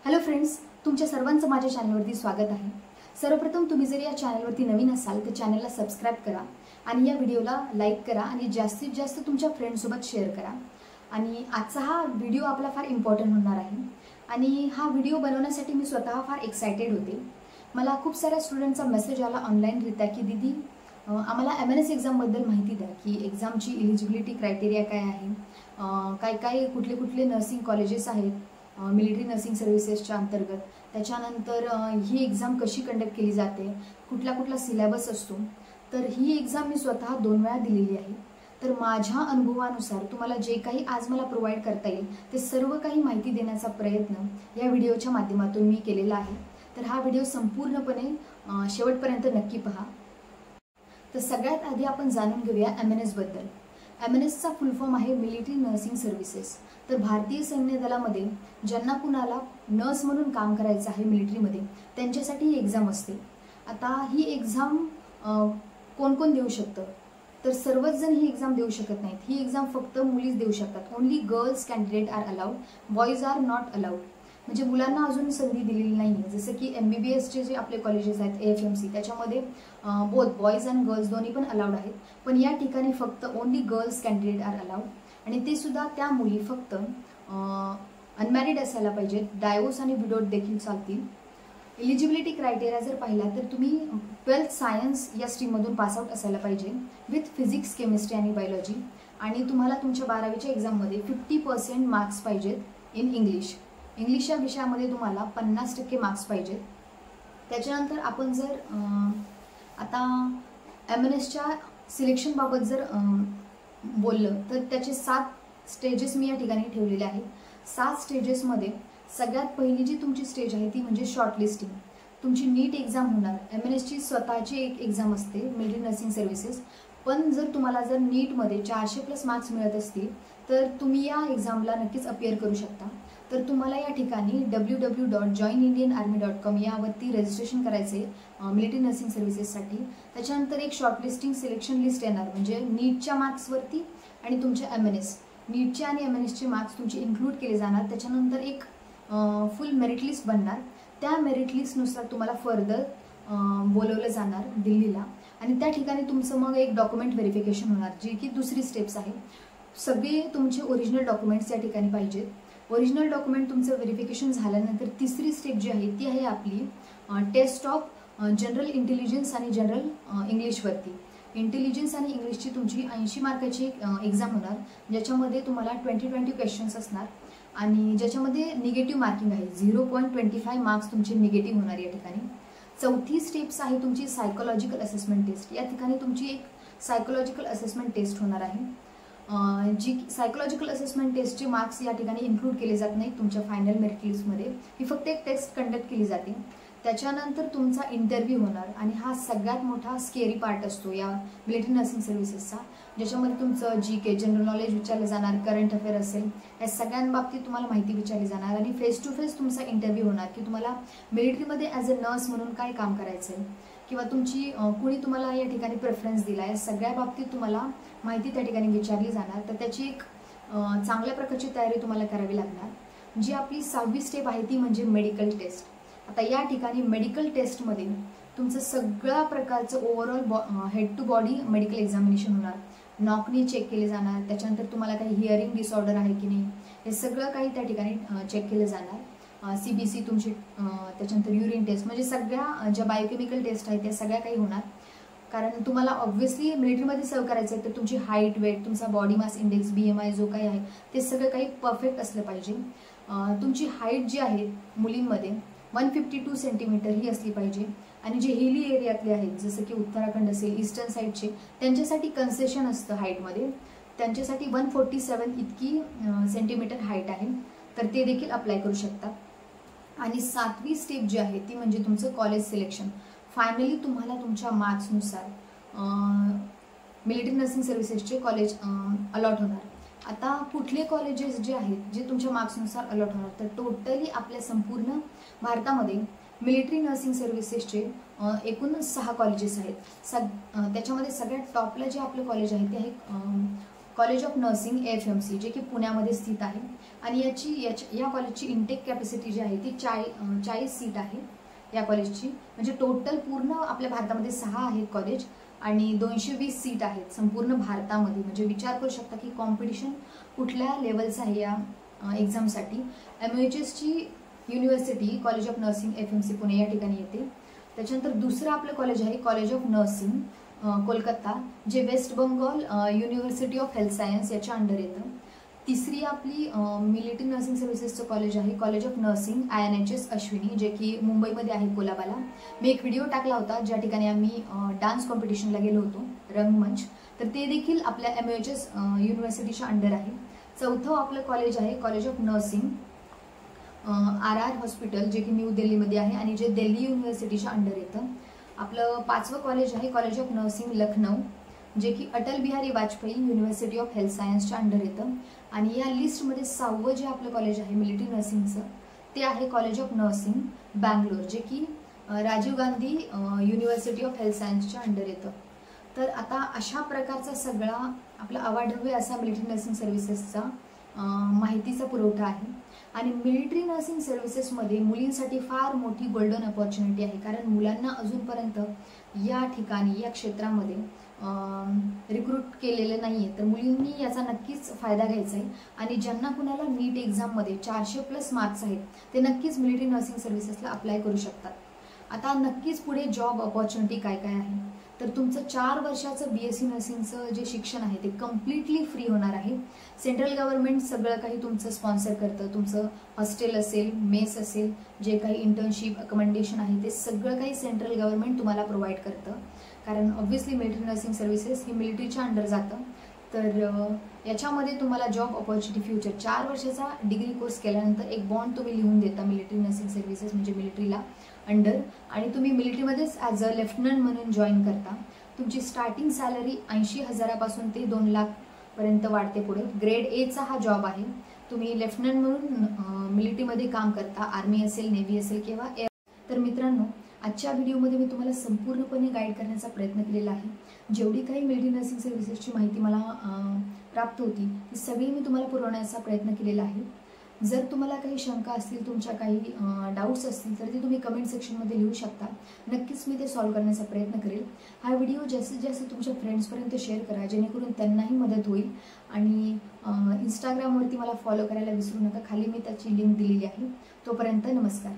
Hello friends, तुमच्या सर्वांचं माझ्या चॅनलवरती स्वागत आहे। सर्वप्रथम तुम्ही जर या चॅनलवरती नवीन असाल तर चॅनलला सबस्क्राइब करा आणि या व्हिडिओला लाईक करा आणि जास्तीत जास्त तुमच्या फ्रेंड्ससोबत शेअर करा। आणि आजचा हा व्हिडिओ आपला फार इम्पॉर्टंट होणार आहे आणि हा व्हिडिओ बनवण्यासाठी मी स्वतः फार एक्साइटेड होते। मला खूप साऱ्या स्टुडंटचा मेसेज आला ऑनलाईन रित्या की दीदी आम्हाला एमएनएस एक्झामबद्दल माहिती द्या की एक्झामची एलिजिबिलिटी क्रायटेरिया काय आहे, काय काय कुठले कुठले नर्सिंग कॉलेजेस आहेत मिलिटरी नर्सिंग सर्व्हिसेसच्या अंतर्गत, त्याच्यानंतर ही एक्झाम कशी कंडक्ट केली जाते, कुठला कुठला सिलेबस असतो। तर ही एक्झाम मी स्वतः 2 वेळा दिलेली आहे। तर माझ्या अनुभवानुसार तुम्हाला जे काही आज मला प्रोव्हाइड करता येईल ते सर्व काही माहिती देण्याचा प्रयत्न या व्हिडिओच्या माध्यमातून मी केलेला आहे। तर हा व्हिडिओ संपूर्णपणे शेवटपर्यंत नक्की पहा। तर सगळ्यात आधी आपण जाणून घेऊया एमएनएस बद्दल। एमएनएसचा फुल फॉर्म आहे मिलिटरी नर्सिंग सर्व्हिसेस। तर भारतीय सैन्य दलामध्ये ज्यांना कुणाला नर्स म्हणून काम करायचं आहे मिलिटरीमध्ये त्यांच्यासाठी ही एक्झाम असते। आता ही एक्झाम कोण कोण देऊ शकतं, तर सर्वच जण ही एक्झाम देऊ शकत नाहीत। ही एक्झाम फक्त मुलीच देऊ शकतात। Only girls candidate are allowed, boys are not allowed. म्हणजे मुलांना अजून संधी दिलेली नाही आहे। जसं की MBBSचे जे आपले कॉलेजेस आहेत AFMC त्याच्यामध्ये बोथ बॉयज अँड गर्ल्स दोन्ही पण अलाउड आहेत, पण या ठिकाणी फक्त only girls candidate are allowed. आणि ते सुद्धा त्या मुली फक्त अनमॅरिड असायला पाहिजेत, डायवोर्स आणि विडोड देखील चालतील। एलिजिबिलिटी क्रायटेरिया जर पाहिला तर तुम्ही 12th सायन्स या स्ट्रीममधून पासआउट असायला पाहिजे विथ फिजिक्स, केमिस्ट्री आणि बायोलॉजी। आणि तुम्हाला तुमच्या 12वीच्या एक्झाममध्ये 50% मार्क्स पाहिजेत इन इंग्लिश। इंग्लिश या विषयामध्ये तुम्हाला 50% मार्क्स पाहिजेत। त्याच्यानंतर आपण जर आता एमएनएसच्या सिलेक्शनबाबत जर बोललं तर त्याचे 7 स्टेजेस मी या ठिकाणी ठेवलेले आहेत। 7 स्टेजेसमध्ये सगळ्यात पहिली जी तुमची स्टेज आहे ती म्हणजे शॉर्टलिस्टिंग। तुमची नीट एक्झाम होणार। एमएनएसची स्वतःची एक एक्झाम असते मिलिटरी नर्सिंग सर्व्हिसेस, पण तुम्हाला जर नीटमध्ये 400+ मार्क्स मिळत असतील तर तुम्ही या एक्झामला नक्कीच अपियर करू शकता। तर तुम्हाला या ठिकाणी www.joinindianarmy.com यावरती रजिस्ट्रेशन करायचे मिलिटरी नर्सिंग सर्व्हिसेससाठी। त्याच्यानंतर एक शॉर्टलिस्टिंग सिलेक्शन लिस्ट येणार, म्हणजे नीटच्या मार्क्सवरती आणि तुमच्या एमएनएस नीटचे आणि एमएनएसचे मार्क्स तुमचे इन्क्लूड केले जाणार। त्याच्यानंतर एक फुल मेरिट लिस्ट बनणार। त्या मेरिट लिस्टनुसार तुम्हाला फर्दर बोलवलं जाणार दिल्लीला आणि त्या ठिकाणी तुमचं मग एक डॉक्युमेंट व्हेरिफिकेशन होणार, जी की दुसरी स्टेप्स आहे। सगळे तुमचे ओरिजिनल डॉक्युमेंट्स या ठिकाणी पाहिजेत। ओरिजिनल डॉक्युमेंट तुमचं व्हेरिफिकेशन झाल्यानंतर तिसरी स्टेप जी आहे ती आहे आपली टेस्ट ऑफ जनरल इंटेलिजन्स आणि जनरल इंग्लिशवरती। इंटेलिजन्स आणि इंग्लिशची तुमची 80 मार्काची एक्झाम होणार, ज्याच्यामध्ये तुम्हाला 20 क्वेश्चन्स असणार आणि ज्याच्यामध्ये निगेटिव्ह मार्किंग आहे। 0.25 मार्क्स तुमचे निगेटिव्ह होणार या ठिकाणी। चौथी स्टेप्स आहे तुमची सायकोलॉजिकल असेसमेंट टेस्ट। या ठिकाणी तुमची एक सायकोलॉजिकल असेसमेंट टेस्ट होणार आहे, जी सायकोलॉजिकल असेसमेंट टेस्टचे मार्क्स या ठिकाणी इन्क्लूड केले जात नाहीत तुमच्या फायनल मेरिट लिस्टमध्ये। ही फक्त एक टेस्ट कंडक्ट केली जाते। त्याच्यानंतर तुमचा इंटरव्ह्यू होणार आणि हा सगळ्यात मोठा स्केरी पार्ट असतो या मिलिटरी नर्सिंग सर्व्हिसेसचा, ज्याच्यामध्ये तुमचं GK जनरल नॉलेज विचारलं जाणार, करंट अफेअर असेल, या सगळ्यांबाबतीत तुम्हाला माहिती विचारली जाणार आणि फेस टू फेस तुमचा इंटरव्ह्यू होणार की तुम्हाला मिलिटरीमध्ये ॲज अ नर्स म्हणून काय काम करायचं आहे किंवा तुमची कुणी तुम्हाला या ठिकाणी प्रेफरन्स दिला, या सगळ्या बाबतीत तुम्हाला माहिती त्या ठिकाणी विचारली जाणार। तर त्याची एक चांगल्या प्रकारची तयारी तुम्हाला करावी लागणार। जी आपली 6वी स्टेप आहे ती म्हणजे मेडिकल टेस्ट। आता या ठिकाणी मेडिकल टेस्टमध्ये तुमचं सगळ्या प्रकारचं overall head to body medical examination होणार। नॉकनी चेक केले जाणार, त्याच्यानंतर तुम्हाला काही हिअरिंग डिसऑर्डर आहे की नाही हे सगळं काही त्या ठिकाणी चेक केलं जाणार। CBC तुमची, त्याच्यानंतर युरिन टेस्ट, म्हणजे सगळ्या ज्या बायोकेमिकल टेस्ट आहेत त्या सगळ्या काही होणार। कारण तुम्हाला ऑब्व्हियसली मिलिटरीमध्ये सर्व करायचं आहे तर तुमची हाईट, वेट, तुमचा बॉडी मास इंडेक्स BMI जो काही आहे ते सगळं काही परफेक्ट असलं पाहिजे। तुमची हाईट जी आहे मुलींमध्ये 152 सेंटीमीटर ही असली पाहिजे आणि जे हिली एरियातले आहेत जसं की उत्तराखंड असेल, ईस्टर्न साईडचे, त्यांच्यासाठी कन्सेशन असतं हाईटमध्ये, त्यांच्यासाठी 147 इतकी सेंटीमीटर हाईट आहे, तर ते देखील अप्लाय करू शकतात। आणि 7वी स्टेप जी आहे ती म्हणजे तुमचं कॉलेज सिलेक्शन। फायनली तुम्हाला तुमच्या मार्क्सनुसार मिलिटरी नर्सिंग सर्व्हिसेसचे कॉलेज अलॉट होणार। आता कुठले कॉलेजेस जे आहेत जे तुमच्या मार्क्सनुसार अलॉट होणार, तर टोटली आपल्या संपूर्ण भारतामध्ये मिलिटरी नर्सिंग सर्व्हिसेसचे एकूण 6 कॉलेजेस आहेत। त्याच्यामध्ये सगळ्यात टॉपला जे आपले कॉलेज आहे ते आहे कॉलेज ऑफ नर्सिंग FMC, जे की पुण्यामध्ये स्थित आहे आणि या कॉलेजची इंटेक कॅपॅसिटी जी आहे ती 40 सीट आहे या कॉलेजची. म्हणजे टोटल पूर्ण आपल्या भारतामध्ये 6 आहेत कॉलेज आणि 220 सीट आहेत संपूर्ण भारतामध्ये. म्हणजे विचार करू शकता की कॉम्पिटिशन कुठल्या लेवलचं आहे या एक्झामसाठी. MOHSची university college of nursing FMC Pune या ठिकाणी येते. त्याच्यानंतर दुसरं आपलं कॉलेज आहे कॉलेज ऑफ नर्सिंग कोलकाता, जे West Bengal university of health science याच्या अंडर येतं. तिसरी आपली मिलिटरी नर्सिंग सर्व्हिसेसचं कॉलेज आहे college of nursing INHS Ashwini, जे की मुंबईमध्ये आहे कोलाबाला. मी एक व्हिडिओ टाकला होता ज्या ठिकाणी आम्ही डान्स कॉम्पिटिशनला गेलो होतो, रंगमंच, तर ते देखील आपल्या MOHS युनिव्हर्सिटीच्या अंडर आहे. चौथं आपलं कॉलेज आहे college of nursing RR hospital, जे की न्यू दिल्लीमध्ये आहे आणि जे दिल्ली युनिव्हर्सिटीच्या अंडर येतं. आपलं 5वं कॉलेज आहे कॉलेज ऑफ नर्सिंग लखनौ, जे की Atal Bihari Vajpayee university of health सायन्सच्या अंडर येतं. आणि या लिस्टमध्ये 6वं जे आपलं कॉलेज आहे मिलिटरी नर्सिंगचं ते आहे कॉलेज ऑफ नर्सिंग बँगलोर, जे की Rajiv Gandhi university of health सायन्सच्या अंडर येतं. तर आता अशा प्रकारचा सगळा आपला अवाढव्य असा मिलिटरी नर्सिंग सर्व्हिसेसचा माहितीचा पुरवठा आहे. आणि मिलिटरी नर्सिंग सर्व्हिसेसमध्ये मुलींसाठी फार मोठी गोल्डन अपॉर्च्युनिटी आहे, कारण मुलांना अजूनपर्यंत या ठिकाणी या क्षेत्रामध्ये रिक्रूट केलेलं नाही आहे. तर मुलींनी याचा नक्कीच फायदा घ्यायचा आहे आणि ज्यांना कुणाला नीट एक्झाममध्ये 400+ मार्क्स आहेत ते नक्कीच मिलिटरी नर्सिंग सर्व्हिसेसला अप्लाय करू शकतात. आता नक्कीच पुढे जॉब अपॉर्च्युनिटी काय काय आहे, तर तुमचं 4 वर्षाचं BSc नर्सिंगचं जे शिक्षण आहे ते कम्प्लिटली फ्री होणार आहे. सेंट्रल गव्हर्नमेंट सगळं काही तुमचं स्पॉन्सर करतं. तुमचं हॉस्टेल असेल, मेस असेल, जे काही इंटर्नशिप अकोमोडेशन आहे ते सगळं काही सेंट्रल गव्हर्नमेंट तुम्हाला प्रोव्हाइड करतं. कारण ऑब्व्हियसली मिलिटरी नर्सिंग सर्व्हिसेस ही मिलिटरीच्या अंडर जातं. तर याच्यामध्ये तुम्हाला जॉब अपॉर्च्युनिटी फ्युचर 4 वर्षाचा डिग्री कोर्स केल्यानंतर एक बॉन्ड तुम्ही लिहून देता मिलिटरी नर्सिंग सर्व्हिसेस म्हणजे मिलिटरीला अंडर, आणि तुम्ही मिलिटरीमध्येच ॲज अ लेफ्टनंट म्हणून जॉईन करता. तुमची स्टार्टिंग सॅलरी 80,000पासून ते 2 लाखपर्यंत वाढते पुढे. ग्रेड Aचा हा जॉब आहे. तुम्ही लेफ्टनंट म्हणून मिलिटरीमध्ये काम करता, आर्मी असेल, नेव्ही असेल किंवा एअर. तर मित्रांनो, आजच्या व्हिडिओमध्ये मी तुम्हाला संपूर्णपणे गाईड करण्याचा प्रयत्न केलेला आहे. जेवढी काही मिलिटरी नर्सिंग सर्व्हिसेसची माहिती मला प्राप्त होती ती सगळी मी तुम्हाला पुरवण्याचा प्रयत्न केलेला आहे. जर तुम्हाला काही शंका असतील, तुमच्या काही डाऊट्स असतील तर ते तुम्ही कमेंट सेक्शनमध्ये लिहू शकता. नक्कीच मी ते सॉल्व्ह करण्याचा प्रयत्न करेल. हा व्हिडिओ जास्तीत जास्त तुमच्या फ्रेंड्सपर्यंत शेअर करा, जेणेकरून त्यांनाही मदत होईल. आणि इंस्टाग्रामवरती मला फॉलो करायला विसरू नका, खाली मी त्याची लिंक दिलेली आहे. तोपर्यंत नमस्कार.